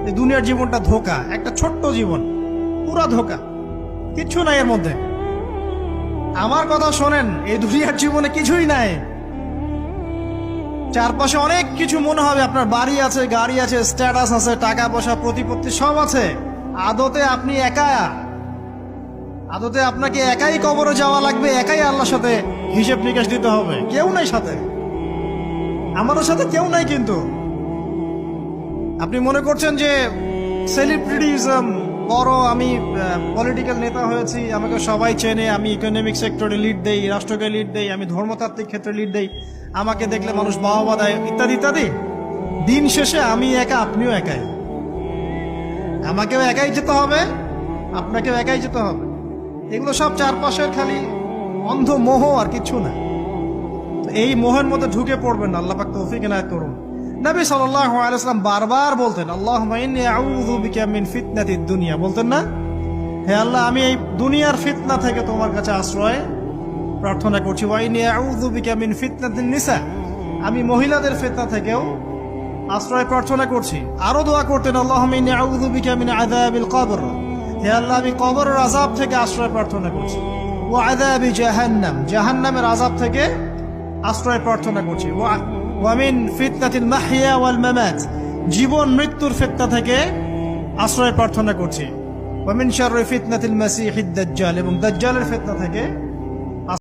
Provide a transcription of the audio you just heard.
এই দুনিয়ার জীবনটা ধোঁকা, একটা ছোট্ট জীবন, পুরা ধোঁকা, কিচ্ছু নাই এর মধ্যে। আমার কথা শোনেন, এই দুনিয়ার জীবনে কিছুই নাই। চারপাশে অনেক কিছু মনে হবে, আপনার বাড়ি আছে, গাড়ি আছে, স্ট্যাটাস আছে, টাকা পয়সা, প্রতিপত্তি সব আছে। আদতে আপনি একা, আদতে আপনাকে একাই কবরে যাওয়া লাগবে, একাই আল্লাহর সাথে হিসেব নিকাশ দিতে হবে। কেউ নাই সাথে, আমাদের সাথে কেউ নাই। কিন্তু আপনি মনে করছেন যে সেলিব্রিটিজম, বড় আমি পলিটিক্যাল নেতা হয়েছি, আমাকে সবাই চেনে, আমি ইকোনমিক সেক্টরে লিড দেই, রাষ্ট্রকে লিড দেই, আমি ধর্মতাত্ত্বিক ক্ষেত্রে লিড দেই, আমাকে দেখলে মানুষ বাহবা দেয়, ইত্যাদি ইত্যাদি। দিন শেষে আমি একা, আপনিও একাই। আমাকেও একাই যেতে হবে, আপনাকেও একাই যেতে হবে। এগুলো সব চারপাশের খালি অন্ধ মোহ, আর কিছু না। এই মোহের মধ্যে ঢুকে পড়বেন না, আল্লাহ পাক তৌফিক এনায়েত করুন। নবী সাল্লাল্লাহু আলাইহি ওয়াসাল্লাম বারবার বলতেন, আল্লাহুম্মা ইন্নী আউযু বিকা মিন ফিতনাতিদ দুনিয়া, বলতেন না? হে আল্লাহ, আমি এই দুনিয়ার ফিতনা থেকে তোমার কাছে আশ্রয় প্রার্থনা করছি। ওয়া ইন্নী আউযু বিকা মিন ফিতনাতিন নিসা, আমি মহিলাদের ফিতনা থেকেও আশ্রয় প্রার্থনা করছি। আরো দোয়া করতেন, আল্লাহুম্মা ইন্নী আউযু বিকা মিন আযাবিল কবর, হে আল্লাহ, আমি কবরের আযাব থেকে আশ্রয় প্রার্থনা করছি। ওয়া আযাবি জাহান্নাম, জাহান্নামের আযাব থেকে আশ্রয় প্রার্থনা করছি। ওয়া মিন ফিতনাতিল মাহইয়া ওয়াল মামাত, জীবন মৃত্যুর ফিতনা থেকে আশ্রয় প্রার্থনা করছি। ওয়া মিন শাররি ফিতনাতিল মাসিহিদ দাজ্জাল, এবং দাজ্জালের ফিতনা থেকে